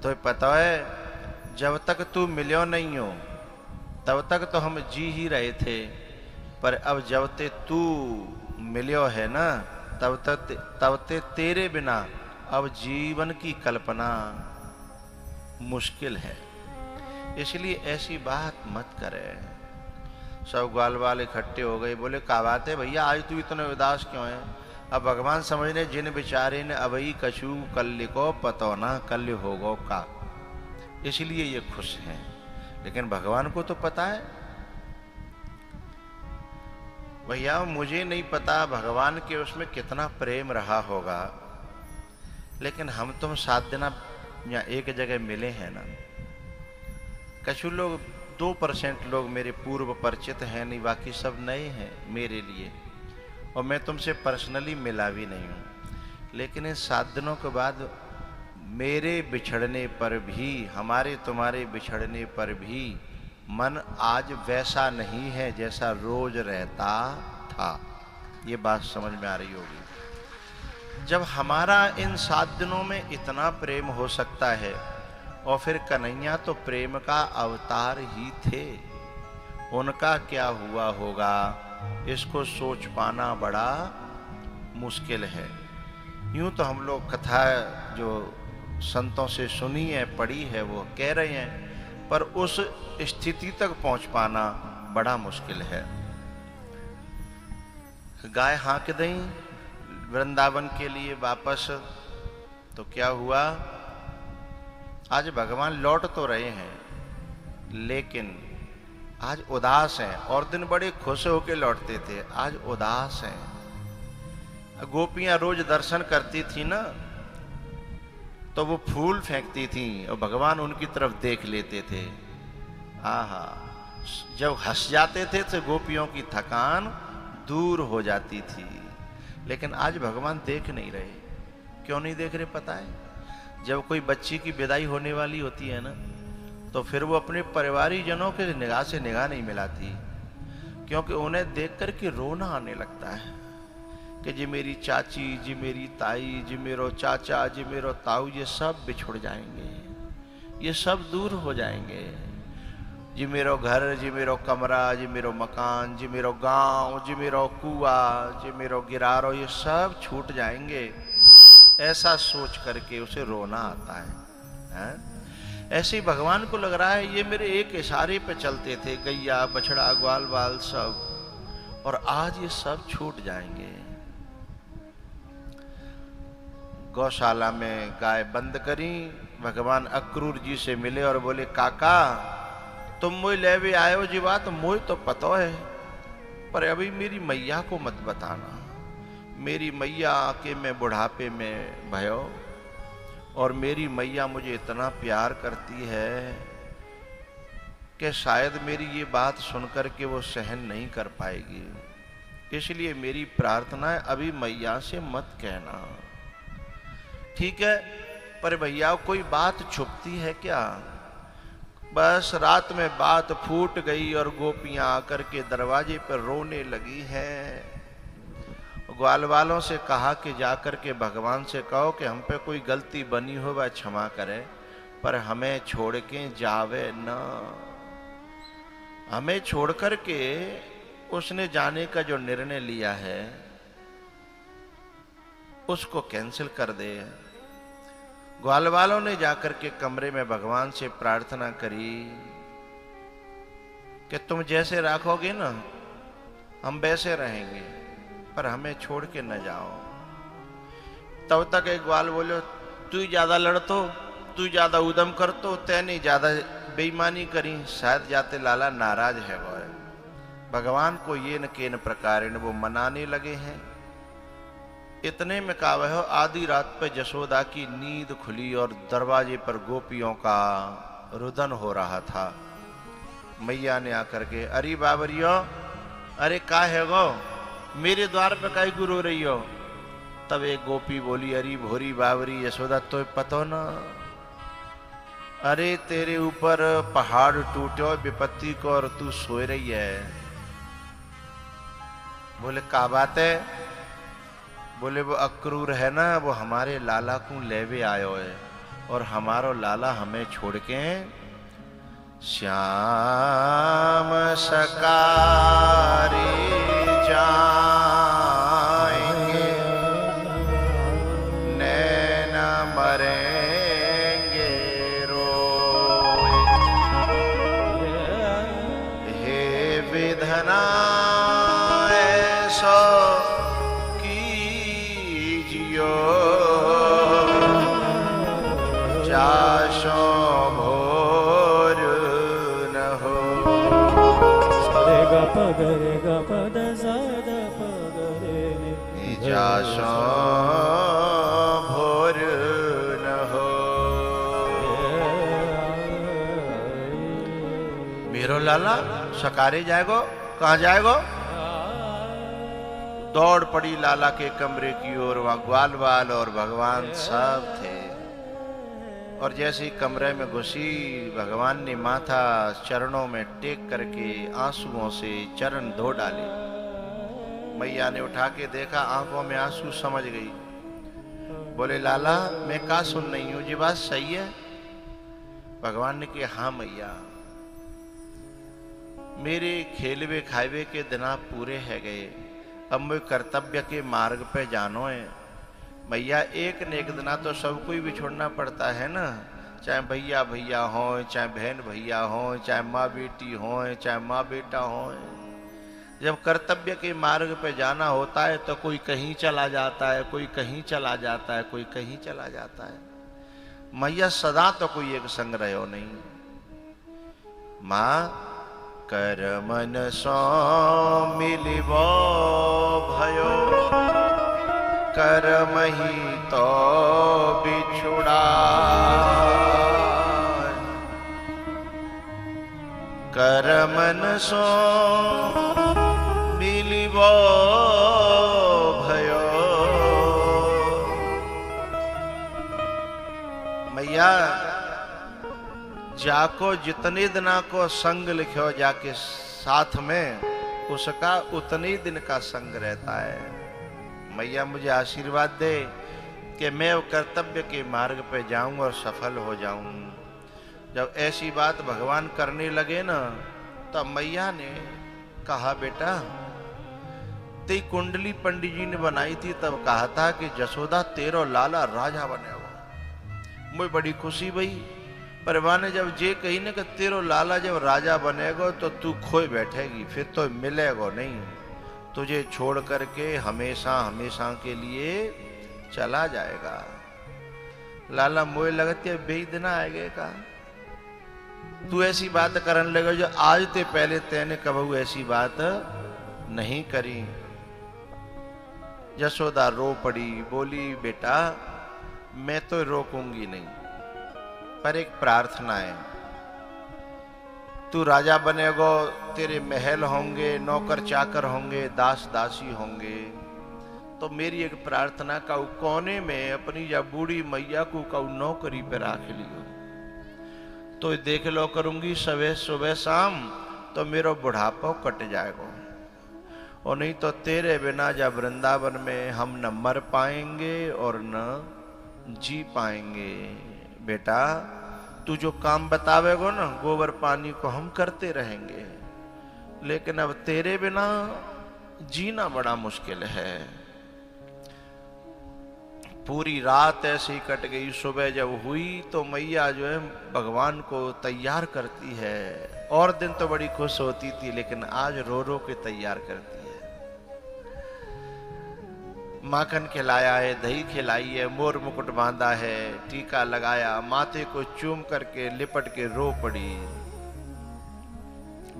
तो पता है जब तक तू मिलो नहीं हो तब तक तो हम जी ही रहे थे, पर अब जब ते तू मिलो है ना तब ते तेरे बिना अब जीवन की कल्पना मुश्किल है। इसलिए ऐसी बात मत करे। सब ग्वाल वाल इकट्ठे हो गए, बोले क्या बात है भैया आज तू इतने उदास क्यों है? अब भगवान समझने जिन बेचारे ने अबई कछु कल्य को पतो ना कल्य होगो का, इसलिए ये खुश हैं। लेकिन भगवान को तो पता है। भैया मुझे नहीं पता भगवान के उसमें कितना प्रेम रहा होगा, लेकिन हम तुम 7 दिन या एक जगह मिले हैं ना। कछु लोग 2% लोग मेरे पूर्व परिचित हैं, नहीं बाकी सब नए हैं मेरे लिए, और मैं तुमसे पर्सनली मिला भी नहीं हूँ। लेकिन इन 7 दिनों के बाद मेरे बिछड़ने पर भी, हमारे तुम्हारे बिछड़ने पर भी मन आज वैसा नहीं है जैसा रोज रहता था। ये बात समझ में आ रही होगी। जब हमारा इन 7 दिनों में इतना प्रेम हो सकता है, और फिर कन्हैया तो प्रेम का अवतार ही थे, उनका क्या हुआ होगा इसको सोच पाना बड़ा मुश्किल है। यूं तो हम लोग कथा जो संतों से सुनी है पढ़ी है वो कह रहे हैं, पर उस स्थिति तक पहुंच पाना बड़ा मुश्किल है। गाय हाँक दई वृंदावन के लिए वापस, तो क्या हुआ? आज भगवान लौट तो रहे हैं लेकिन आज उदास हैं, और दिन बड़े खुश होकर लौटते थे, आज उदास हैं। गोपियां रोज दर्शन करती थी ना, तो वो फूल फेंकती थी और भगवान उनकी तरफ देख लेते थे। आहा, जब हंस जाते थे तो गोपियों की थकान दूर हो जाती थी। लेकिन आज भगवान देख नहीं रहे। क्यों नहीं देख रहे पता है? जब कोई बच्ची की विदाई होने वाली होती है ना, तो फिर वो अपने परिवारीजनों के निगाह से निगाह नहीं मिलाती, क्योंकि उन्हें देख कर के रोना आने लगता है कि जी मेरी चाची, जी मेरी ताई, जी मेरो चाचा, जी मेरो ताऊ, ये सब बिछुड़ जाएंगे, ये सब दूर हो जाएंगे। जी मेरो घर, जी मेरो कमरा, जी मेरो मकान, जी मेरो गांव, जी मेरो कुआ, जी मेरो गिरारो, ये सब छूट जाएंगे। ऐसा सोच करके उसे रोना आता है? ऐसे ही भगवान को लग रहा है ये मेरे एक इशारे पे चलते थे, गैया बछड़ा ग्वाल बाल सब, और आज ये सब छूट जाएंगे। गौशाला में गाय बंद करी, भगवान अक्रूर जी से मिले और बोले काका तुम मोई लेवे आयो जी, बात मोई तो पतो है, पर अभी मेरी मैया को मत बताना। मेरी मैया के मैं बुढ़ापे में भयो, और मेरी मैया मुझे इतना प्यार करती है कि शायद मेरी ये बात सुनकर के वो सहन नहीं कर पाएगी, इसलिए मेरी प्रार्थना है अभी मैया से मत कहना। ठीक है, पर भैया कोई बात छुपती है क्या? बस रात में बात फूट गई और गोपियां आकर के दरवाजे पर रोने लगी हैं। ग्वाल वालों से कहा कि जाकर के भगवान से कहो कि हम पे कोई गलती बनी हो वह क्षमा करे, पर हमें छोड़ के जावे न। हमें छोड़ कर के उसने जाने का जो निर्णय लिया है उसको कैंसिल कर दे। ग्वाल वालों ने जाकर के कमरे में भगवान से प्रार्थना करी कि तुम जैसे रखोगे ना हम वैसे रहेंगे, पर हमें छोड़ के न जाओ। तब तक एक ग्वाल बोलो तू ज्यादा लड़तो, तू ज्यादा उदम करतो, तैने ज्यादा बेईमानी करी, शायद जाते लाला नाराज है वो। भगवान को ये न केन प्रकार वो मनाने लगे हैं। इतने में का वह आधी रात पे जशोदा की नींद खुली और दरवाजे पर गोपियों का रुदन हो रहा था। मैया ने आकर के अरे बाबरियो, अरे का है गो, मेरे द्वार पे काई गुरु रही हो? तब एक गोपी बोली अरे भोरी बाबरी यशोदा तो पतो ना, अरे तेरे ऊपर पहाड़ टूटो विपत्ति को और तू सोए रही है। बोले का बात है? बोले वो अक्रूर है ना, वो हमारे लाला को लेवे आयो है, और हमारो लाला हमें छोड़ के श्याम सकारी जाएंगे, नैन मरेंगे रोए। हे विधना ऐसो कीजियो, जासो भोर न हो। जासो भोर न हो। मेरो लाला सकारे जाएगो, कहाँ जाएगो? दौड़ पड़ी लाला के कमरे की ओर। वहां ग्वाल बाल और भगवान सब थे। और जैसे ही कमरे में घुसी, भगवान ने माथा चरणों में टेक करके आंसुओं से चरण धो डाले। मैया ने उठा के देखा, आंखों में आंसू, समझ गई। बोले लाला मैं का सुन नहीं हूं, जी बात सही है? भगवान ने कहा हाँ मैया, मेरे खेलवे खावे के दिना पूरे है गए, अब मैं कर्तव्य के मार्ग पे जानो है। मैया एक न एक दिना तो सबको ही बिछोड़ना पड़ता है ना, चाहे भैया भैया हो, चाहे बहन भैया हो, चाहे माँ बेटी हो, चाहे माँ बेटा हो। जब कर्तव्य के मार्ग पे जाना होता है तो कोई कहीं चला जाता है, कोई कहीं चला जाता है, कोई कहीं चला जाता है। मैया सदा तो कोई एक संग रहो नहीं। माँ कर मन सो मिलिबो भयो, कर्म ही तो बिछुड़ा। कर मन सो मिलिबो भयो। मैया जाको जितने दिना को संग लिखो जाके साथ में, उसका उतने दिन का संग रहता है। मैया मुझे आशीर्वाद दे कि मैं कर्तव्य के मार्ग पे जाऊं और सफल हो जाऊं। जब ऐसी बात भगवान करने लगे ना, तब मैया ने कहा बेटा ते कुंडली पंडित जी ने बनाई थी, तब कहा था कि जसोदा तेरो लाला राजा बनेगा। मुझे बड़ी खुशी भई, पर माने जब जे कही ना कि तेरो लाला जब राजा बनेगा तो तू खोए बैठेगी, फिर तो मिलेगा नहीं, तुझे छोड़ करके हमेशा हमेशा के लिए चला जाएगा। लाला मोए लगती है बेईदना आएगा का, तू ऐसी बात करने लगा जो आज ते पहले तेने कबू ऐसी बात नहीं करी। यशोदा रो पड़ी, बोली बेटा मैं तो रोकूंगी नहीं, पर एक प्रार्थना है। तू राजा बनेगो, तेरे महल होंगे, नौकर चाकर होंगे, दास दासी होंगे, तो मेरी एक प्रार्थना काऊ कोने में अपनी या बूढ़ी मैया को काऊ नौकरी पे राख लियो, तो देख लो करूंगी सवेर सुबह शाम, तो मेरो बुढ़ापा कट जाएगा। और नहीं तो तेरे बिना जब वृंदावन में हम न मर पाएंगे और न जी पाएंगे। बेटा तू जो काम बतावेगो ना, गोबर पानी को हम करते रहेंगे, लेकिन अब तेरे बिना जीना बड़ा मुश्किल है। पूरी रात ऐसे ही कट गई। सुबह जब हुई तो मैया जो है भगवान को तैयार करती है। और दिन तो बड़ी खुश होती थी, लेकिन आज रो रो के तैयार करती है। माखन खिलाया है, दही खिलाई है, मोर मुकुट बांधा है, टीका लगाया, माथे को चूम करके लिपट के रो पड़ी।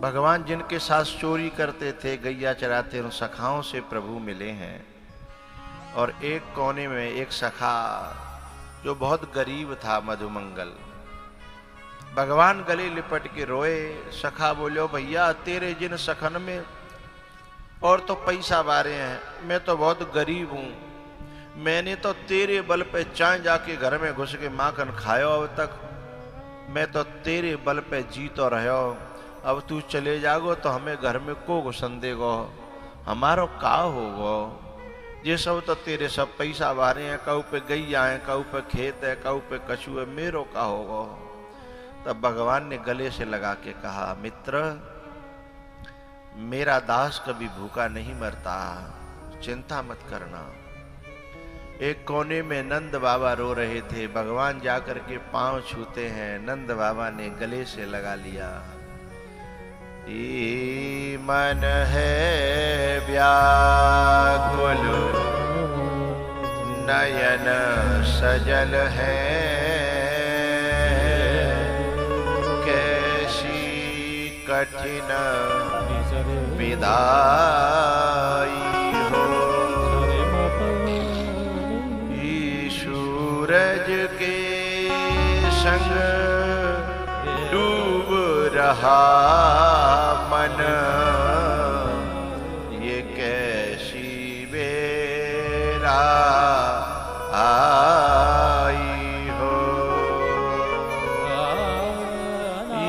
भगवान जिनके साथ चोरी करते थे, गैया चराते, उन सखाओं से प्रभु मिले हैं। और एक कोने में एक सखा जो बहुत गरीब था, मधुमंगल, भगवान गले लिपट के रोए। सखा बोलो भैया तेरे जिन सखन में और तो पैसा बारे हैं, मैं तो बहुत गरीब हूं, मैंने तो तेरे बल पे चाय जाके घर में घुस के माखन खायो, अब तक मैं तो तेरे बल पे जी तो रहो, अब तू चले जागो तो हमें घर में को घुसन देगो, हमारो का होगो। ये सब तो तेरे सब पैसा वारे हैं, कहू पे गैया है, कहू पे खेत है, कहू पे कछू है, मेरो का होगा। तब भगवान ने गले से लगा के कहा, मित्र मेरा दास कभी भूखा नहीं मरता, चिंता मत करना। एक कोने में नंद बाबा रो रहे थे, भगवान जाकर के पांव छूते हैं, नंद बाबा ने गले से लगा लिया। ई मन है व्याकुल नयन सजल है, कैसी कठिन विदाई हो। ई सूरज के संग डूब रहा मन, ये कैसी बेरा आई हो। ई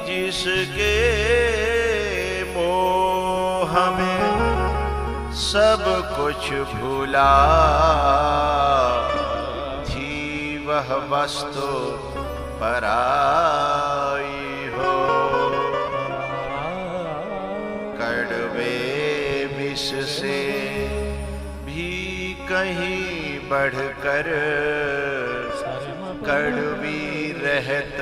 जिसके हमें सब कुछ भूला, थी वह वस्तु पराई हो। कड़वे विष से भी कहीं बढ़कर, कड़वी रहत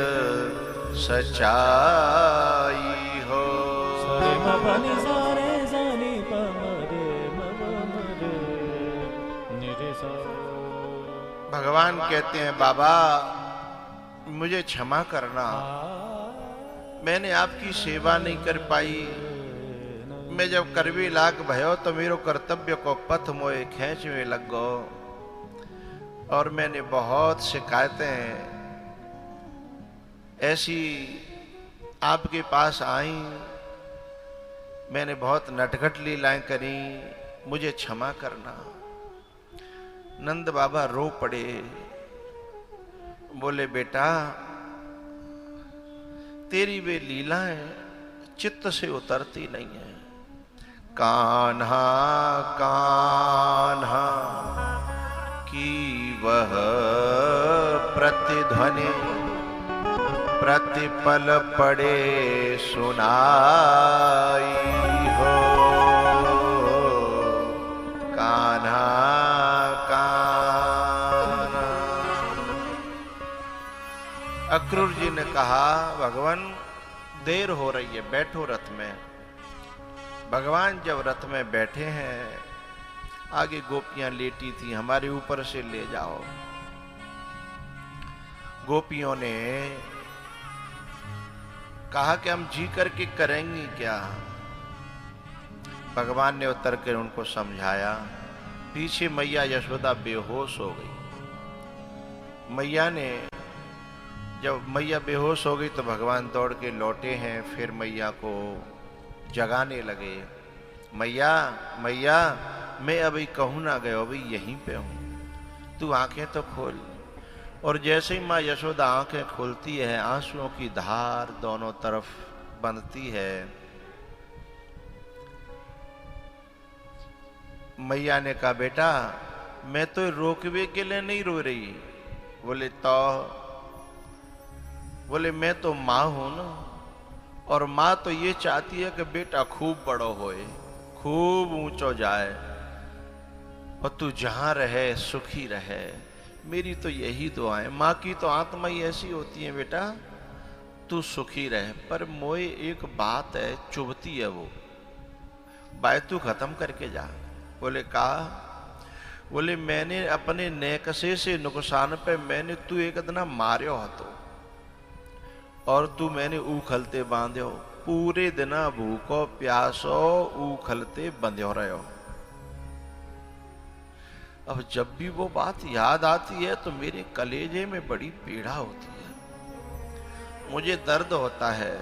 सच्चाई हो। भगवान कहते हैं, बाबा मुझे क्षमा करना, मैंने आपकी सेवा नहीं कर पाई। मैं जब करवी लाग भयो तो मेरो कर्तव्य को पथ मोए खींच में लग गो, और मैंने बहुत शिकायतें ऐसी आपके पास आई, मैंने बहुत नटखट लीलाएं करी, मुझे क्षमा करना। नंद बाबा रो पड़े, बोले बेटा तेरी वे लीलाएं चित्त से उतरती नहीं है। कान्हा कान्हा की वह प्रतिध्वनि प्रतिपल पड़े सुनाई हो। कान्हा अक्रूर जी ने कहा, भगवान देर हो रही है, बैठो रथ में। भगवान जब रथ में बैठे हैं, आगे गोपियां लेटी थी, हमारे ऊपर से ले जाओ। गोपियों ने कहा कि हम जी करके करेंगी क्या। भगवान ने उतर कर उनको समझाया। पीछे मैया यशोदा बेहोश हो गई। मैया ने जब मैया बेहोश हो गई तो भगवान दौड़ के लौटे हैं, फिर मैया को जगाने लगे। मैया मैया मैं अभी कहूँ ना गयो, अभी यहीं पे हूँ, तू आंखें तो खोल। और जैसे ही माँ यशोदा आंखें खोलती है, आंसुओं की धार दोनों तरफ बंधती है। मैया ने कहा, बेटा मैं तो रोकवे के लिए नहीं रो रही। बोले मैं तो माँ हूं ना, और माँ तो ये चाहती है कि बेटा खूब बड़ो होए, खूब ऊंचो जाए, और तू जहां रहे सुखी रहे। मेरी तो यही दुआ है। माँ की तो आत्मा ही ऐसी होती है, बेटा तू सुखी रहे। पर मोए एक बात है, चुभती है वो, बात तू खत्म करके जा। बोले कहा, बोले मैंने अपने नेकसे से नुकसान पे मैंने तू एक दिन मार्यो हतो, और तू मैंने उखलते बांध्यो, पूरे दिन भूखो प्यासो उखलते बंध्यो रहो। अब जब भी वो बात याद आती है तो मेरे कलेजे में बड़ी पीड़ा होती है, मुझे दर्द होता है।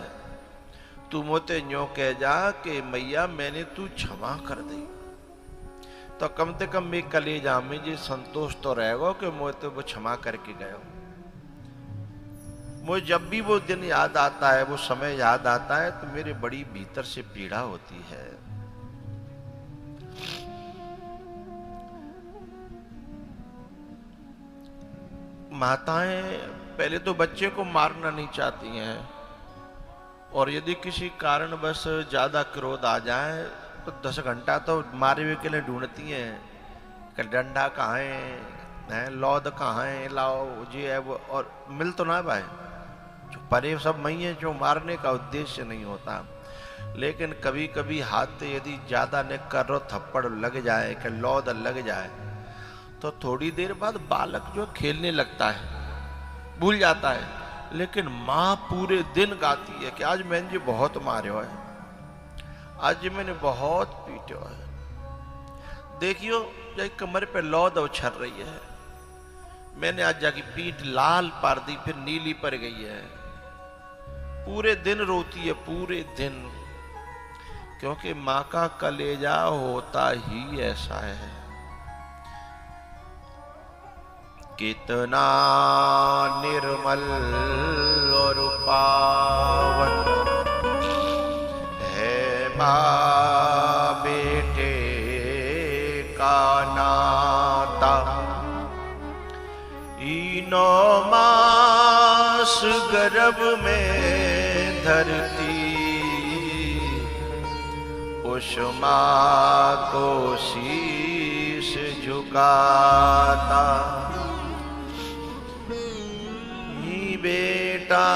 तू मोते न्यो कह जा कि मैया मैंने तू क्षमा कर दी, तो कम से कम मेरे कलेजा में जी संतोष तो रहेगा कि मोते वो क्षमा करके गयो। मुझे जब भी वो दिन याद आता है, वो समय याद आता है, तो मेरे बड़ी भीतर से पीड़ा होती है। माताएं पहले तो बच्चे को मारना नहीं चाहती हैं, और यदि किसी कारणवश ज्यादा क्रोध आ जाए तो 10 घंटा तो मारे हुए के लिए ढूंढती हैं कि डंडा कहाँ है, लौद कहाँ है, लाओ जी है वो, और मिल तो ना पाए। जो परे सब मई है, जो मारने का उद्देश्य नहीं होता। लेकिन कभी कभी हाथ से यदि ज्यादा ने कर्रो थप्पड़ लग जाए कि लौद लग जाए, तो थोड़ी देर बाद बालक जो खेलने लगता है, भूल जाता है। लेकिन माँ पूरे दिन गाती है कि आज मैंने जी बहुत मारे है, आज जी मैंने बहुत पीटे है। देखियो एक कमर पे लौद उछल रही है, मैंने आज जाके पीठ लाल पार दी, फिर नीली पड़ गई है। पूरे दिन रोती है, पूरे दिन, क्योंकि माँ का कलेजा होता ही ऐसा है। कितना निर्मल और पावन है माँ बेटे का नाता। 9 मास गर्भ में धरती, उस माँ को शीश झुकाता। बेटा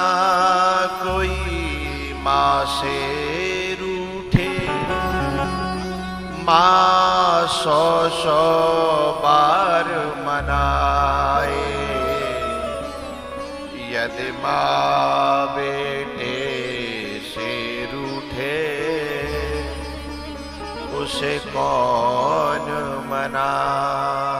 कोई माँ से रूठे, माँ 100 बार मनाए। यदि माँ बेटे से रूठे, उसे कौन मनाए।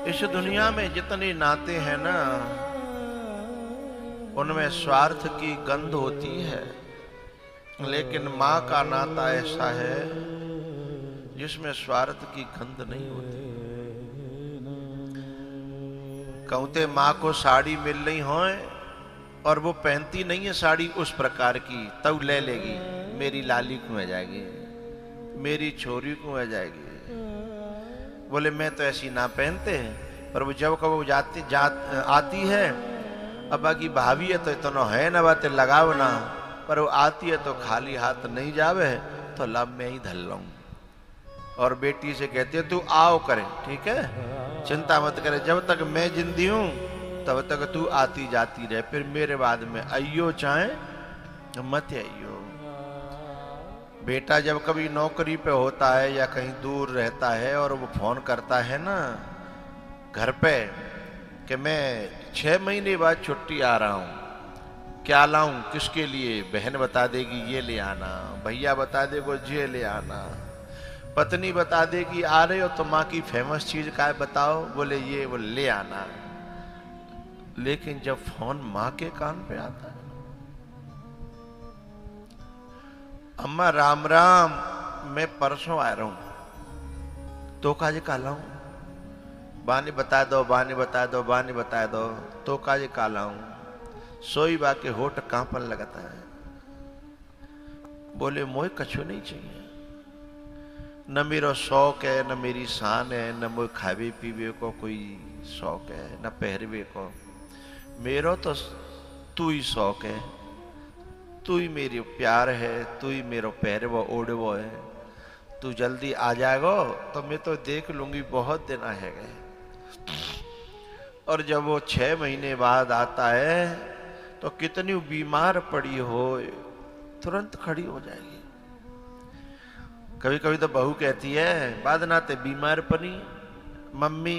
इस दुनिया में जितने नाते हैं ना, उनमें स्वार्थ की गंध होती है, लेकिन माँ का नाता ऐसा है जिसमें स्वार्थ की गंध नहीं होती। कहते माँ को साड़ी मिल रही हो और वो पहनती नहीं है साड़ी उस प्रकार की, तब ले लेगी, मेरी लाली को आ जाएगी, मेरी छोरी को आ जाएगी। बोले मैं तो ऐसी ना पहनते हैं, पर वो जब कब आती है, अब बाकी भाभी है तो इतना है ना बातें लगाओ ना, पर वो आती है तो खाली हाथ नहीं जावे, तो लब में ही धल लाऊं। और बेटी से कहती है तू आओ करे, ठीक है, चिंता मत करे, जब तक मैं जिंदी हूं तब तक तू आती जाती रहे, फिर मेरे बाद में अयो चाहे मत अयो। बेटा जब कभी नौकरी पे होता है या कहीं दूर रहता है और वो फोन करता है ना घर पे कि मैं 6 महीने बाद छुट्टी आ रहा हूँ, क्या लाऊं, किसके लिए, बहन बता देगी ये ले आना, भैया बता देगो ये ले आना, पत्नी बता देगी आ रहे हो तो माँ की फेमस चीज का है बताओ, बोले ये वो ले आना। लेकिन जब फोन माँ के कान पे आता है, अम्मा राम राम, मैं परसों आ रहा हूं, तो काजे काला हूं, बानी बता दो, बानी बता दो, बानी बता दो, तो काजे काला हूं, सोई बाके होठ कांपन लगता है। बोले मोए कछु नहीं चाहिए, न मेरा शौक है, न मेरी शान है, न मोए खावे पीवे को कोई शौक है, न पहरवे को, मेरो तो तू ही शौक है, तू ही मेरी प्यार है, तू ही मेरो पहरवो ओढ़वो है, तू जल्दी आ जाएगो तो मैं तो देख लूंगी, बहुत दिन आए गए। और जब वो 6 महीने बाद आता है तो कितनी बीमार पड़ी हो तुरंत खड़ी हो जाएगी। कभी कभी तो बहू कहती है बाद नाते बीमार पड़ी, मम्मी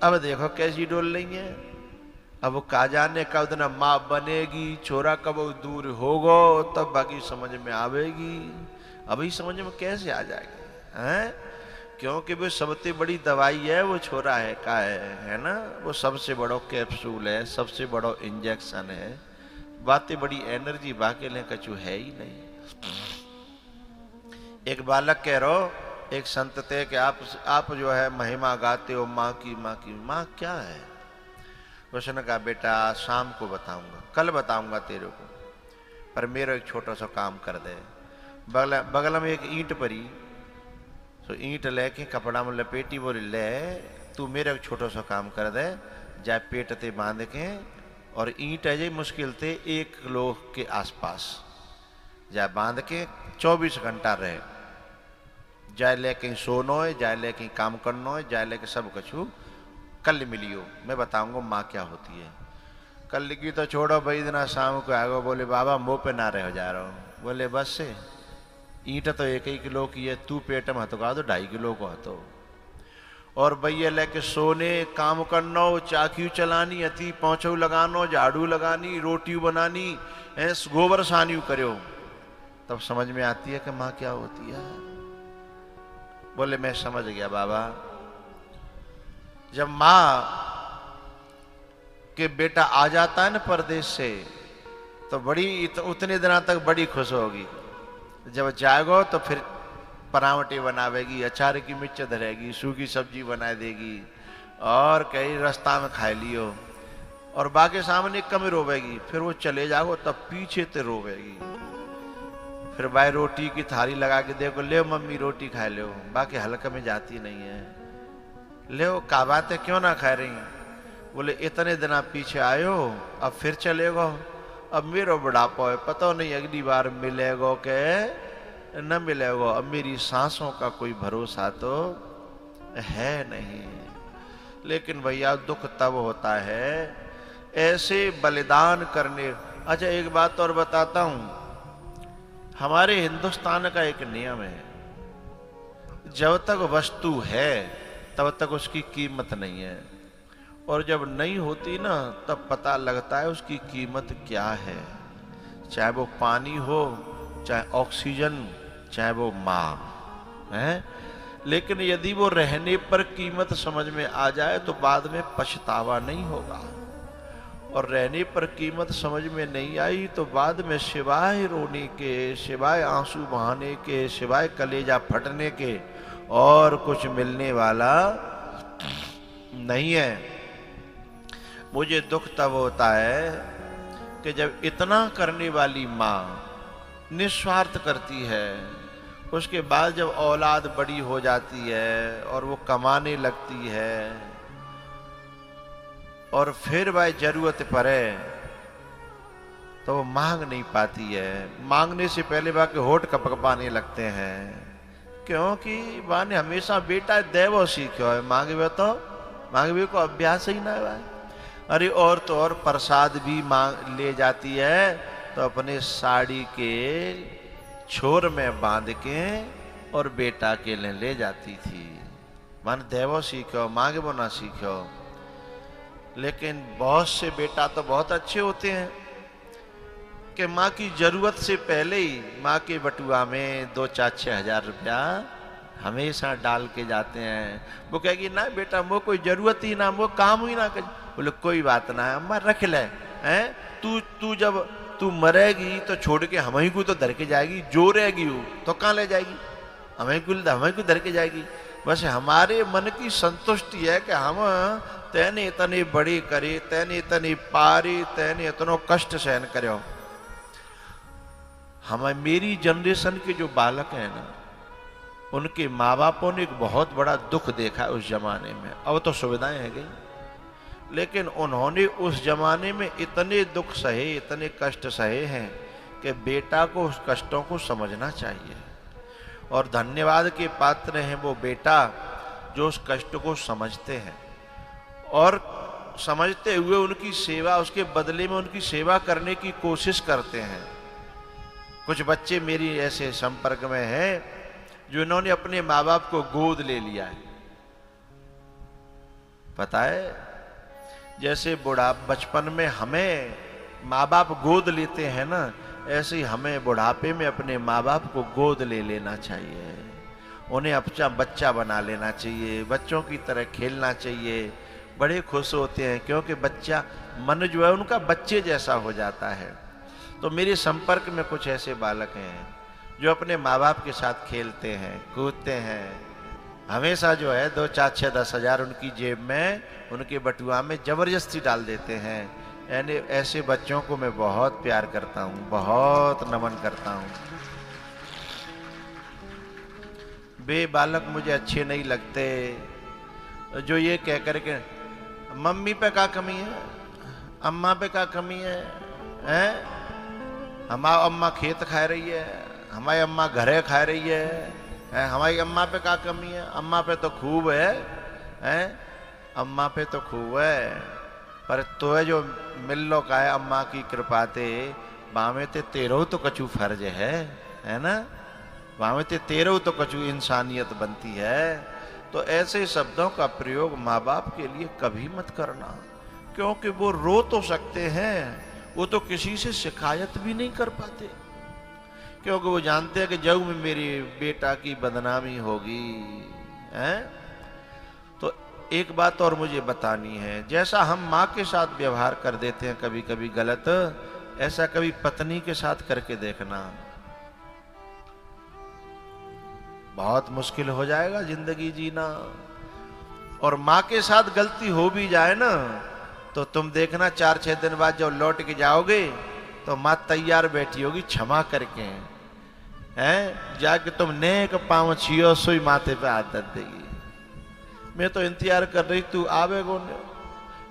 अब देखो कैसी डोल रही है, अब वो का जाने कब दिन माँ बनेगी, छोरा कब दूर होगो तब बाकी समझ में आवेगी, अभी समझ में कैसे आ जाएगी, हैं? क्योंकि वो सबसे बड़ी दवाई है वो छोरा है ना, वो सबसे बड़ो कैप्सूल है, सबसे बड़ो इंजेक्शन है, बातें बड़ी एनर्जी बाकी ले कछु है ही नहीं। एक बालक कह रहो एक संत थे कि आप जो है महिमा गाते हो माँ की, माँ की, माँ क्या है? उसने कहा बेटा शाम को बताऊंगा, कल बताऊंगा तेरे को, पर मेरा एक छोटा सा काम कर दे। बगल में एक ईंट पड़ी, तो ईंट लेके कपड़ा में लपेटी, बोले ले तू मेरा एक छोटा सा काम कर दे, जाए पेट ते बांध के, और ईंट है जी मुश्किल थे 1 किलो के आसपास, जाए बांध के 24 घंटा रहे, जाए ले कहीं सोनो है, जाए ले कहीं काम करना है, जाए ले के सब कछु, कल मिलियो मैं बताऊंगा माँ क्या होती है। कल की तो छोड़ो भाई, दिन शाम को आएगा, बोले बाबा मुँह पे ना रह जा रहा हूँ। बोले बस से ईंट तो 1 किलो की है, तू पेट में हतो का तो 2.5 किलो को हतो, और भैया लेके सोने काम करना, चाकी चलानी, अति पौछऊ लगानो, झाड़ू लगानी, रोटी बनानी, गोबर सानी करो, तब समझ में आती है कि माँ क्या होती है। बोले मैं समझ गया बाबा। जब माँ के बेटा आ जाता है ना परदेश से, तो उतने दिनों तक बड़ी खुश होगी। जब जाएगो तो फिर परावटी बनावेगी, अचार की मिर्च धरेगी, सूखी सब्जी बना देगी, और कई रास्ता में खा लियो, और बाकी सामने कम रोवेगी। फिर वो चले जाओ तब पीछे ते रोवेगी। फिर भाई रोटी की थाली लगा के देखो, ले मम्मी रोटी खा लो, बाकी हल्का में जाती नहीं है। ले का बात है, क्यों ना खा रही? बोले इतने दिन आप पीछे आयो, अब फिर चलेगो, अब मेरा बुढ़ापा है, पता नहीं अगली बार मिलेगो के न मिलेगो, अब मेरी सांसों का कोई भरोसा तो है नहीं। लेकिन भैया दुख तब होता है ऐसे बलिदान करने। अच्छा एक बात और बताता हूं, हमारे हिंदुस्तान का एक नियम है, जब तक वस्तु है तब तक उसकी कीमत नहीं है, और जब नहीं होती ना तब पता लगता है उसकी कीमत क्या है। चाहे वो पानी हो, चाहे ऑक्सीजन, चाहे वो माँ है। लेकिन यदि वो रहने पर कीमत समझ में आ जाए तो बाद में पछतावा नहीं होगा, और रहने पर कीमत समझ में नहीं आई तो बाद में सिवाय रोने के, सिवाय आंसू बहाने के, सिवाय कलेजा फटने के और कुछ मिलने वाला नहीं है। मुझे दुख तब होता है कि जब इतना करने वाली माँ निस्वार्थ करती है, उसके बाद जब औलाद बड़ी हो जाती है और वो कमाने लगती है, और फिर भाई जरूरत पड़े तो वो मांग नहीं पाती है। मांगने से पहले बाकी होठ कपकपाने लगते हैं, क्योंकि माँ ने हमेशा बेटा देवो सीखो है, मांगवे को अभ्यास ही ना है भाई। अरे और तो और प्रसाद भी मांग ले जाती है तो अपने साड़ी के छोर में बांध के और बेटा के लिए ले जाती थी। मान देवो सीखो, मांगवो ना सीखो। लेकिन बहुत से बेटा तो बहुत अच्छे होते हैं कि माँ की जरूरत से पहले ही माँ के बटुआ में 2-4-6 हजार रुपया हमेशा डाल के जाते हैं। वो कहेगी ना बेटा वो कोई जरूरत ही ना, वो काम ही ना कर। बोले कोई बात ना है अम्मा, रख ले हैं, तू जब तू मरेगी तो छोड़ के हमें को तो धर के जाएगी, जो रहेगी वो तो कहाँ ले जाएगी, हमें को धर के जाएगी। बस हमारे मन की संतुष्टि है कि हम तैने इतने बड़े करे, तैने इतने पारे, तैने इतनो कष्ट सहन करे। हमें मेरी जनरेशन के जो बालक हैं ना, उनके माँ बापों ने एक बहुत बड़ा दुख देखा उस जमाने में। अब तो सुविधाएं है गई, लेकिन उन्होंने उस जमाने में इतने दुख सहे, इतने कष्ट सहे हैं कि बेटा को उस कष्टों को समझना चाहिए। और धन्यवाद के पात्र हैं वो बेटा जो उस कष्ट को समझते हैं, और समझते हुए उनकी सेवा, उसके बदले में उनकी सेवा करने की कोशिश करते हैं। कुछ बच्चे मेरी ऐसे संपर्क में हैं जो इन्होंने अपने माँ बाप को गोद ले लिया है। पता है, जैसे बचपन में हमें माँ बाप गोद लेते हैं ना, ऐसे ही हमें बुढ़ापे में अपने माँ बाप को गोद ले लेना चाहिए। उन्हें अपना बच्चा बना लेना चाहिए, बच्चों की तरह खेलना चाहिए। बड़े खुश होते हैं क्योंकि बच्चा मन जो है उनका बच्चे जैसा हो जाता है। तो मेरे संपर्क में कुछ ऐसे बालक हैं जो अपने माँ बाप के साथ खेलते हैं, कूदते हैं, हमेशा जो है 2, 4, 6, 10,000 उनकी जेब में, उनके बटुआ में जबरदस्ती डाल देते हैं। यानी ऐसे बच्चों को मैं बहुत प्यार करता हूँ, बहुत नमन करता हूँ। वे बालक मुझे अच्छे नहीं लगते जो ये कह करके मम्मी पे क्या कमी है, अम्मा पे क्या कमी है, हैं? हमारी अम्मा खेत खा रही है, हमारी अम्मा घरे खा रही है, हमारी अम्मा पे क्या कमी है, अम्मा पे तो खूब है, हैं? अम्मा पे तो खूब है, पर तो है जो मिल्लो का है अम्मा की कृपा ते बामे ते तेरो तो कछु फर्ज है ना? बामे ते तेरो तो कछु इंसानियत बनती है। तो ऐसे शब्दों का प्रयोग माँ बाप के लिए कभी मत करना, क्योंकि वो रो तो सकते हैं, वो तो किसी से शिकायत भी नहीं कर पाते, क्योंकि वो जानते हैं कि जब में मेरी बेटा की बदनामी होगी, हैं? तो एक बात और मुझे बतानी है, जैसा हम माँ के साथ व्यवहार कर देते हैं कभी कभी गलत, ऐसा कभी पत्नी के साथ करके देखना, बहुत मुश्किल हो जाएगा जिंदगी जीना। और माँ के साथ गलती हो भी जाए ना, तो तुम देखना 4-6 दिन बाद जब लौट के जाओगे तो माँ तैयार बैठी होगी क्षमा करके, हैं? जाके तुम नेक पाँव छियो सोई माथे पे हाथ रख देगी। मैं तो इंतजार कर रही तू आवे को,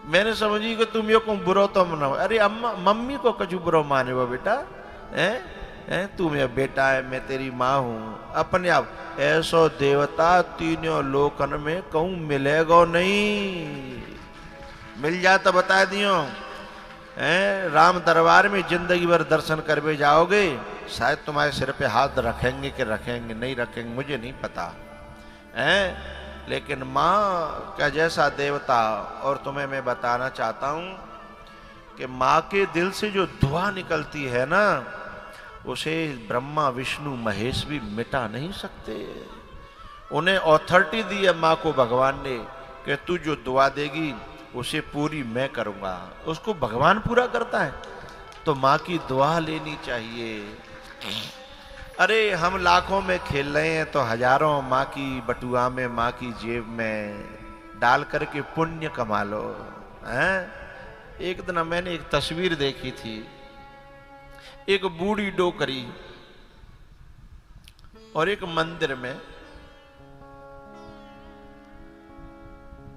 मैंने समझी कि तुम यो को बुरो तो मनाओ। अरे अम्मा मम्मी को कछु बुरो माने वो बेटा, हैं? तू मेरा बेटा है, मैं तेरी माँ हूं। अपने आप ऐसो देवता तीनों लोकन में कहूं मिलेगा नहीं, मिल जाए तो बता दियो, राम दरबार में जिंदगी भर दर्शन करके जाओगे, शायद तुम्हारे सिर पे हाथ रखेंगे कि रखेंगे नहीं रखेंगे मुझे नहीं पता, लेकिन माँ का जैसा देवता। और तुम्हें मैं बताना चाहता हूं कि माँ के दिल से जो धुआं निकलती है ना, उसे ब्रह्मा विष्णु महेश भी मिटा नहीं सकते। उन्हें अथॉरिटी दी है माँ को भगवान ने कि तू जो दुआ देगी उसे पूरी मैं करूंगा। उसको भगवान पूरा करता है, तो माँ की दुआ लेनी चाहिए। अरे हम लाखों में खेल रहे हैं तो हजारों माँ की बटुआ में, माँ की जेब में डाल करके पुण्य कमा लो, हैं? एक दिन मैंने एक तस्वीर देखी थी, एक बूढ़ी डोकरी और एक मंदिर में,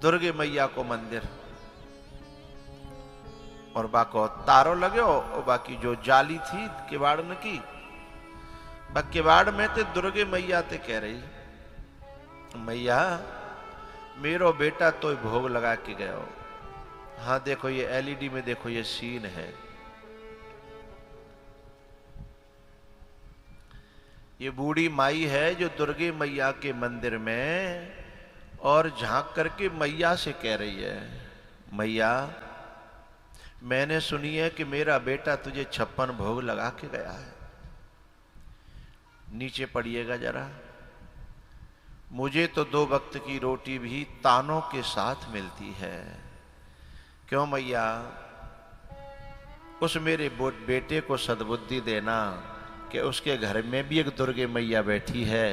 दुर्गे मैया को मंदिर, और बाको तारो लगे और बाकी जो जाली थी किवाड़ न की, किवाड़ में ते दुर्गे मैया ते कह रही, मैया मेरो बेटा तो भोग लगा के गयो। हाँ देखो ये एलईडी में देखो ये सीन है, ये बूढ़ी माई है जो दुर्गे मैया के मंदिर में और झांक करके मैया से कह रही है, मैया मैंने सुनी है कि मेरा बेटा तुझे 56 भोग लगा के गया है, नीचे पड़िएगा जरा, मुझे तो 2 वक्त की रोटी भी तानों के साथ मिलती है। क्यों मैया, उस मेरे बेटे को सद्बुद्धि देना कि उसके घर में भी एक दुर्गे मैया बैठी है,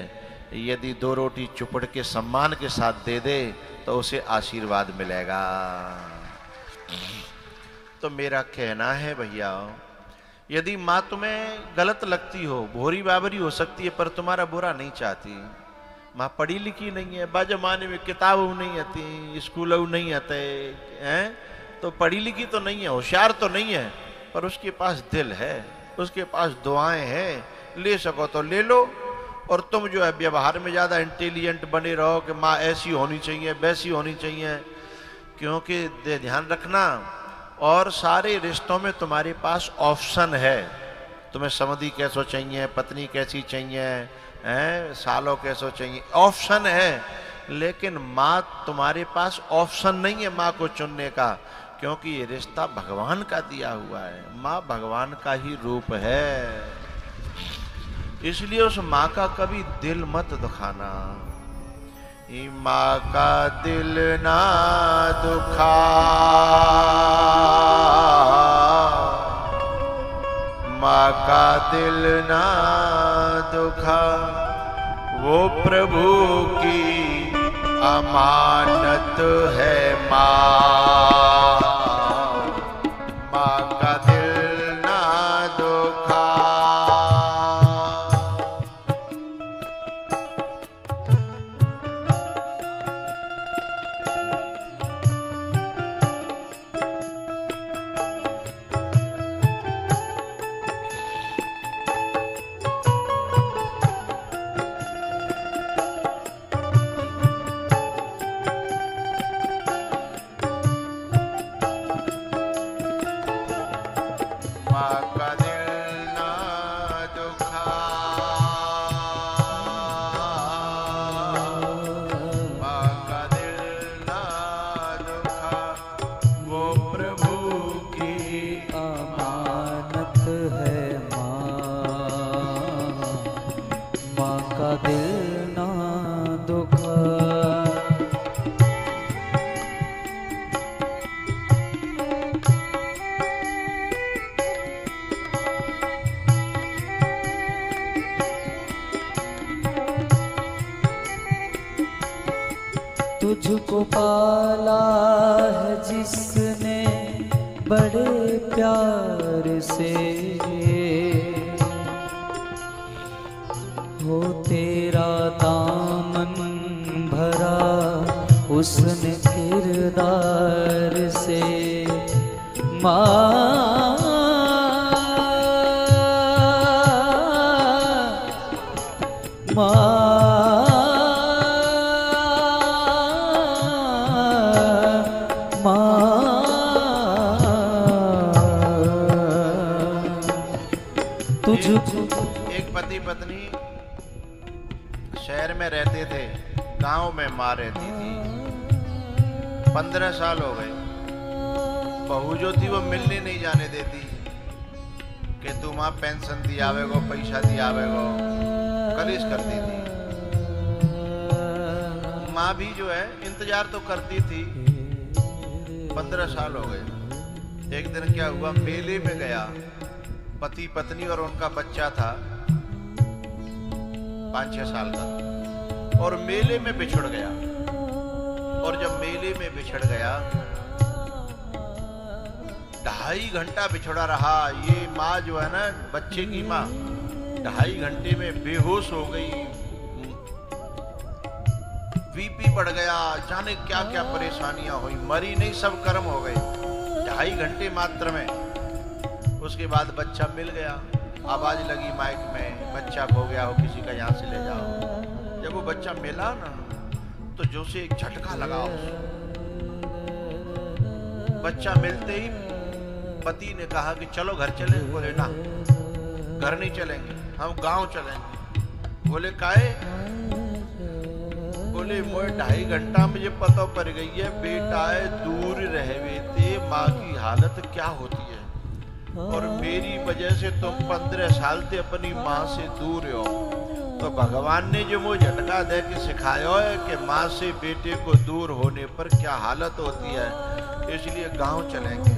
यदि 2 रोटी चुपड़ के सम्मान के साथ दे दे तो उसे आशीर्वाद मिलेगा। तो मेरा कहना है भैया, यदि माँ तुम्हें गलत लगती हो, भोरी बाबरी हो सकती है, पर तुम्हारा बुरा नहीं चाहती, माँ पढ़ी लिखी नहीं है, बाजमाने में किताब नहीं आती, स्कूल नहीं आते हैं, तो पढ़ी लिखी तो नहीं है, होशियार तो नहीं है, पर उसके पास दिल है, उसके पास दुआएं हैं, ले सको तो ले लो। और तुम जो है व्यवहार में ज्यादा इंटेलिजेंट बने रहो कि माँ ऐसी होनी चाहिए वैसी होनी चाहिए, क्योंकि ध्यान रखना, और सारे रिश्तों में तुम्हारे पास ऑप्शन है, तुम्हें समधी कैसो चाहिए, पत्नी कैसी चाहिए, हैं, सालों कैसो चाहिए, ऑप्शन है, लेकिन माँ तुम्हारे पास ऑप्शन नहीं है माँ को चुनने का, क्योंकि ये रिश्ता भगवान का दिया हुआ है, माँ भगवान का ही रूप है। इसलिए उस माँ का कभी दिल मत दुखाना, माँ का दिल ना दुखा, माँ का दिल ना दुखा, वो प्रभु की अमानत है माँ, माँ का दिल ना दुखा। माँ का दिल ना दुखा, माँ का दिल ना दुखा, वो प्रभु की अमानत है माँ, माँ का दिल ना दुखा। तुझको पाला है जिसने बड़े प्यार से, हो तेरा दामन भरा उसने किरदार से। माँ एक पति पत्नी शहर में रहते थे, गांव में माँ रहती थी। 15 साल हो गए, बहू जो थी वो मिलने नहीं जाने देती कि तुम आप पेंशन दियावेगो, पैसा दियावेगो, कलिश करती थी। माँ भी जो है इंतजार तो करती थी। 15 साल हो गए। एक दिन क्या हुआ, मेले में गया, पति पत्नी और उनका बच्चा था 5-6 साल का, और मेले में बिछड़ गया। और जब मेले में बिछड़ गया, 2.5 घंटा बिछड़ा रहा। ये माँ जो है ना, बच्चे की माँ, 2.5 घंटे में बेहोश हो गई, बीपी बढ़ गया, जाने क्या क्या परेशानियां हुई। मरी नहीं, सब कर्म हो गए 2.5 घंटे मात्र में। उसके बाद बच्चा मिल गया, आवाज लगी माइक में, बच्चा खो गया हो, किसी का यहाँ से ले जाओ। जब वो बच्चा मिला ना, तो जो से एक झटका लगा उसे। बच्चा मिलते ही पति ने कहा कि चलो घर चले। बोले ना, घर नहीं चलेंगे, हम गांव चलेंगे। बोले काहे? बोले मोए 2.5 घंटा मुझे पता पड़ गई है, बेटा है दूर रहवे थे, माँ की हालत क्या होती है, और मेरी वजह से तुम 15 साल से अपनी माँ से दूर हो। तो भगवान ने जो मुझे झटका दे के सिखाया है कि माँ से बेटे को दूर होने पर क्या हालत होती है, इसलिए गांव चलेंगे।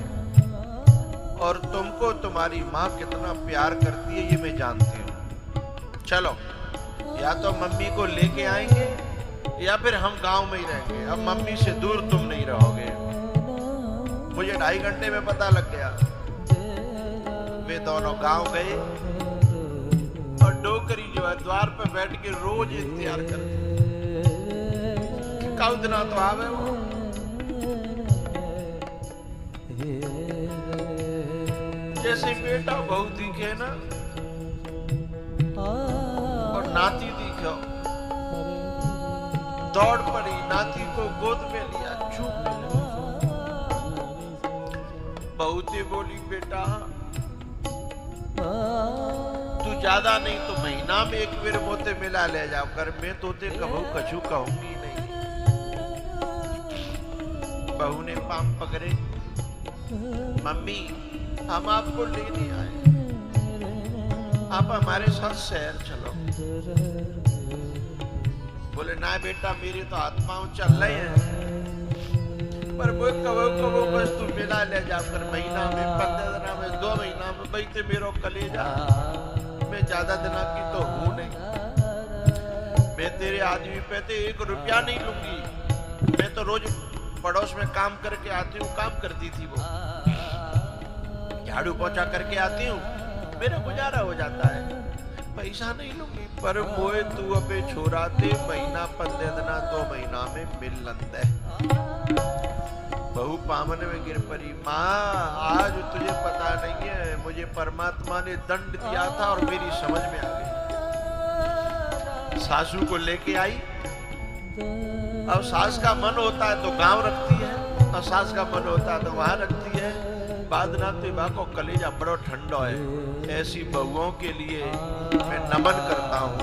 और तुमको तुम्हारी माँ कितना प्यार करती है ये मैं जानती हूँ। चलो, या तो मम्मी को लेके आएंगे या फिर हम गांव में ही रहेंगे। अब मम्मी से दूर तुम नहीं रहोगे। मुझे 2.5 घंटे में पता लग गया। वे दोनों गांव गए और डोकरी जो है द्वार पे बैठ के रोज इंतजार करते, कल दिन तो आवे वो। जैसे बेटा बहू दिखे ना, और नाती दिखो, दौड़ पड़ी, नाती को गोद में लिया, चुप। बहुते बोली, बेटा तू ज्यादा नहीं तो महीना में एक बेर मोते मिला ले जाओ कर, मैं तोते कबू कछु कहूंगी नहीं। बहू ने पाम पकड़े, मम्मी हम आपको लेने आए, आप हमारे साथ शहर चलो। बोले ना बेटा, मेरी तो आत्माओं चल रही है, पर वो कबो बस तू मिला ले जाकर, महीना में, 15 दिन में, 2 महीना में, भाई ते मेरो कलेजा, मैं ज्यादा दिन की तो हूं नहीं। मैं तेरे आदमी पे तो 1 रुपया नहीं लूंगी। मैं तो रोज पड़ोस में काम करके आती हूँ, काम करती थी वो, झाड़ू पोछा करके आती हूँ, मेरा गुजारा हो जाता है, पैसा नहीं लूंगी। पर मोए तू अबे छोरा ते महीना 15 दिना 2 महीना में मिल लंद है। बहु पामन में गिर पड़ी। माँ आज तुझे पता नहीं है, मुझे परमात्मा ने दंड दिया था और मेरी समझ में आ गई। सासू को लेके आई। अब सास का मन होता है तो गांव रखती है, और सास का मन होता है तो वहां रखती है। बाद ना तो बा को कलेजा बड़ो ठंडो है। ऐसी बहुओं के लिए मैं नमन करता हूँ,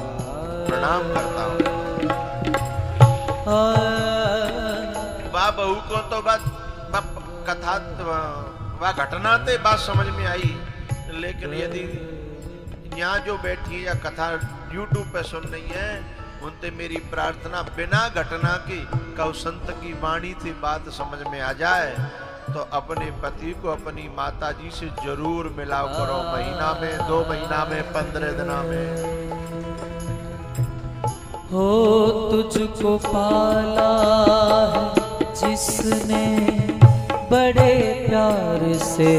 प्रणाम करता हूँ। बा बहू को तो बात कथा वह घटना ते बात समझ में आई, लेकिन यदि यहाँ जो बैठी है या कथा YouTube पे सुन रही है, उनसे मेरी प्रार्थना बिना घटना की कौ संत की वाणी से बात समझ में आ जाए तो अपने पति को अपनी माता जी से जरूर मिलाव करो। महीना में 2 महीना में 15 दिना में। हो तुझको पाला है जिसने बड़े प्यार से,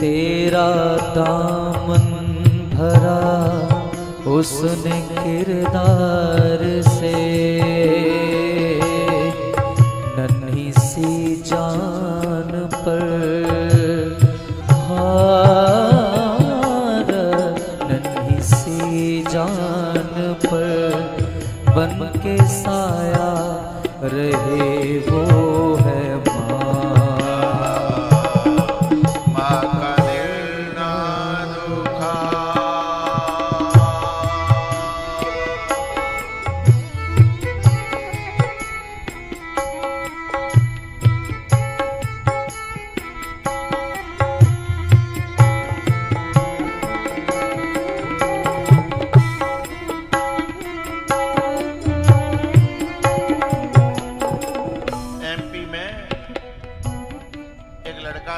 तेरा दामन भरा उसने किरदार से। नन्ही सी जान पर हार, नन्ही सी जान पर बन के साया रहे वो है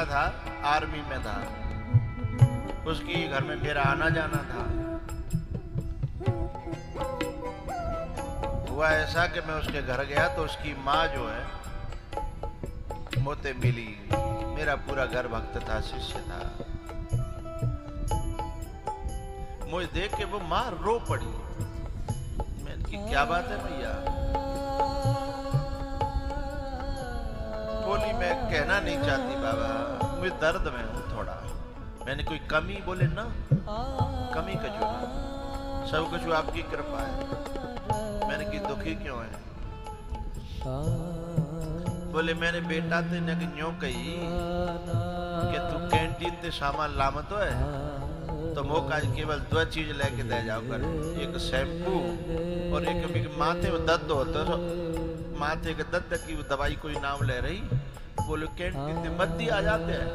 था, आर्मी में था, उसकी घर में मेरा आना जाना था। हुआ ऐसा कि मैं उसके घर गया तो उसकी माँ जो है मोते मिली। मेरा पूरा घर भक्त था, शिष्य था। मुझे देख के वो माँ रो पड़ी। मैंने की क्या बात है भैया? बोली मैं कहना नहीं चाहती बाबा, मैं दर्द में हूँ थोड़ा। मैंने कोई कमी? बोले ना, कमी कछु ना, सब कुछ आपकी कृपा है। मैंने की दुखी क्यों है? बोले मैंने बेटा ते न न्यों कही कि तू कैंटीन ते सामान लामतो है तो मौका केवल 2 चीज लेके दे जाओ कर, एक शैम्पू और एक माथे में दर्द होता है, माथे के दर्द की दवाई कोई नाम ले रही। बोलो कैंटीन से मद्दी आ जाते हैं,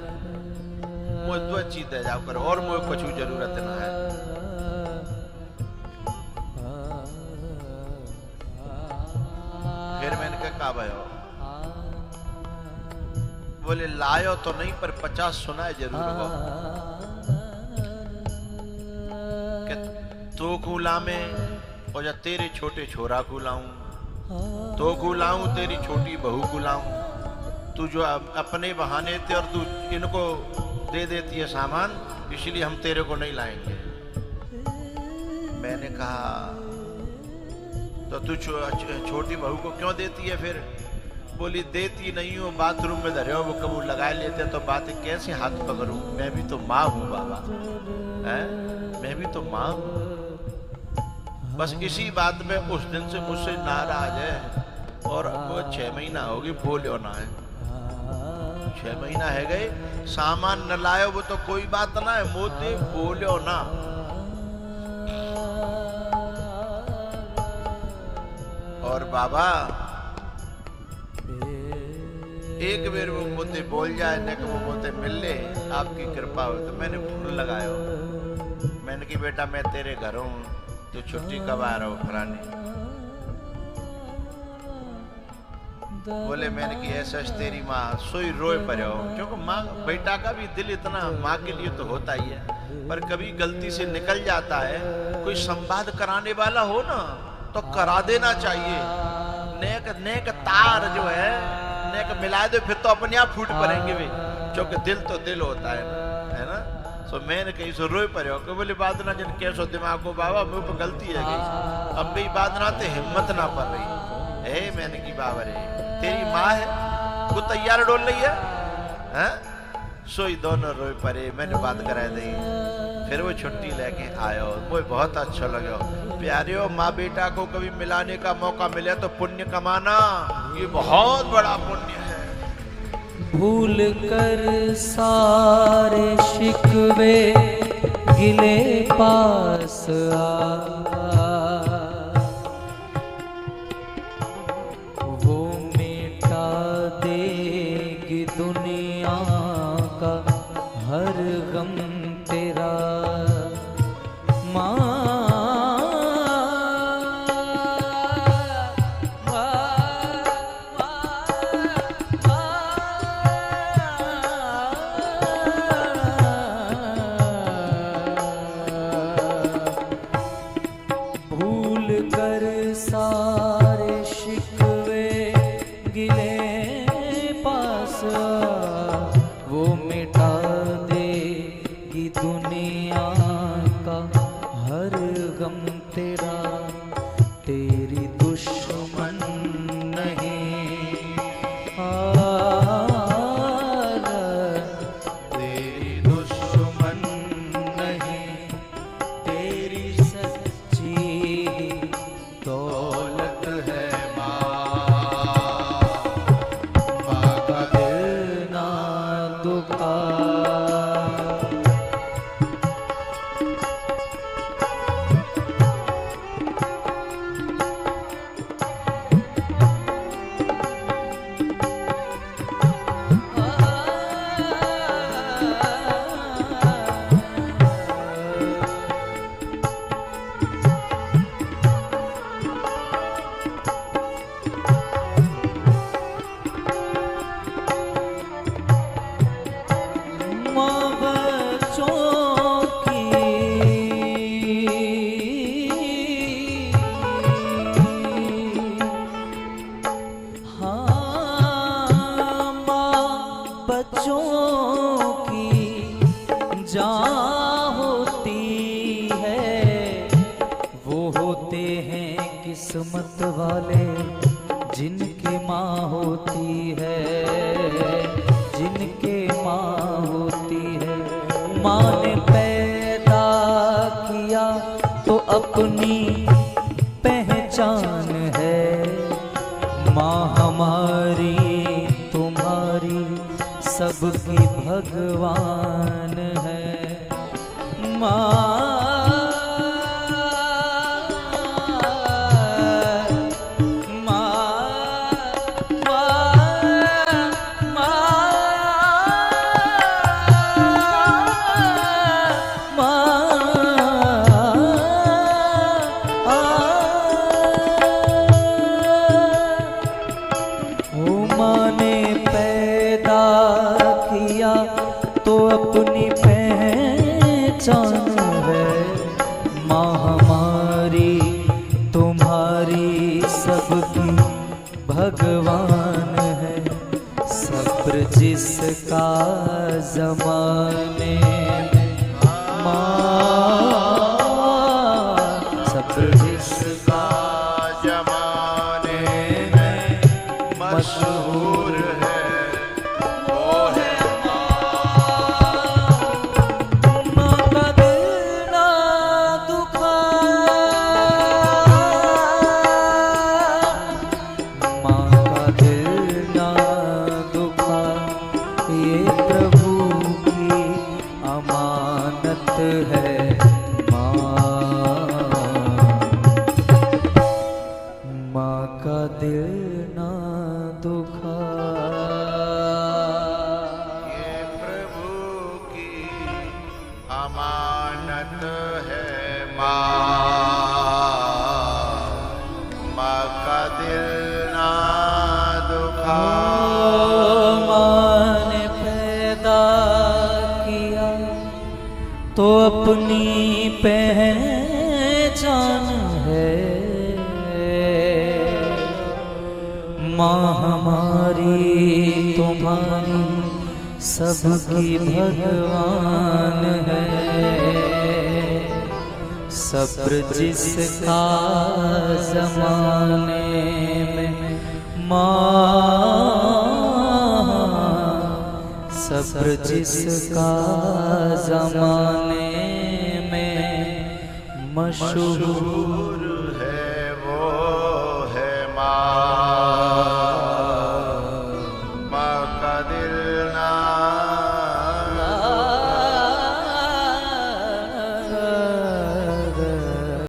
मुझे 2 चीज दे जाओ कर और मुझे कुछ जरूरत ना है। फिर मैंने कहा भयो? बोले लायो तो नहीं पर 50 सुनाए जरूर हो कि तो को लामे और या तेरे छोटे छोरा को लाऊं, तो को लाऊं तेरी छोटी बहू को लाऊं। तू जो अपने बहाने थे और तू इनको दे देती है सामान, इसलिए हम तेरे को नहीं लाएंगे। मैंने कहा तो तू छोटी बहू को क्यों देती है फिर? बोली देती नहीं हूँ, बाथरूम में धरे हो वो कबूल लगा लेते तो बातें कैसे हाथ पकड़ूं? मैं भी तो माँ हूँ बाबा, है? मैं भी तो माँ हूँ। बस इसी बात में उस दिन से मुझसे नाराज है और अब 6 महीना हो गई, बोलियो ना है। 6 महीना है गए, सामान न लायो वो तो कोई बात ना है, मोते बोलियो ना। और बाबा एक बेर वो मोते बोल जाए न कि वो मोते मिल ले, आपकी कृपा हो। तो मैंने फोन लगायो, मैंने कि बेटा मैं तेरे घर हूँ, तो छुट्टी कब आ रहा हो फलानी? बोले मैंने कि ऐसा तेरी माँ सोई रोए पर हो, क्योंकि माँ बेटा का भी दिल इतना माँ के लिए तो होता ही है, पर कभी गलती से निकल जाता है। कोई संवाद कराने वाला हो ना तो करा देना चाहिए। नेक नेक तार जो है नेक मिला दे, फिर तो अपने आप फूट पड़ेंगे वे, क्योंकि दिल तो दिल होता है ना। सो मैंने कहीं से रोए पर हो, बोले बात ना जिन कैसो दिमाग को बाबा मुझ पर गलती है गई, अब भी बात ना ते हिम्मत ना पड़ रही है। मैंने की बाबा रे तेरी माँ है वो तैयार डोल रही है, सोई दोनों रोए परे। मैंने बात करा दी, फिर वो छुट्टी लेके आयो, मुझे बहुत अच्छा लगा। प्यारे माँ बेटा को कभी मिलाने का मौका मिले तो पुण्य कमाना, ये बहुत बड़ा पुण्य है। भूल कर सारे शिकवे गिले पास आ, वो मिटा देगी दुनिया का हर गम तेरा। माँ सारे शिकवे गिले पास वो मिटा देगी दुनिया का हर गम तेरा। तेरी दुश्मन नहीं तेरी दुश्मन नहीं, तेरी सच्ची दौलत है माँ का दिल ना दुखा। किस्मत वाले जिनके माँ होती है, जिनके माँ होती है। माँ ने पैदा किया तो अपनी पहचान है। माँ हमारी तुम्हारी सबकी भगवान है। माँ तो अपनी पहचान है। माँ हमारी तुम्हारी सबकी भगवान है। सब्र जिसका ज़माने में माँ, सब्र जिसका ज़माने में मशहूर है, है माँ का दिल ना दुखा। ये प्रभु की अमानत है माँ का दिल ना दुखा। तो अपनी पहचान है। माँ हमारी तुम्हारी सबकी भगवान है। सब्र जिसका जमाने में माँ, सब्र जिसका जमाने में मशहूर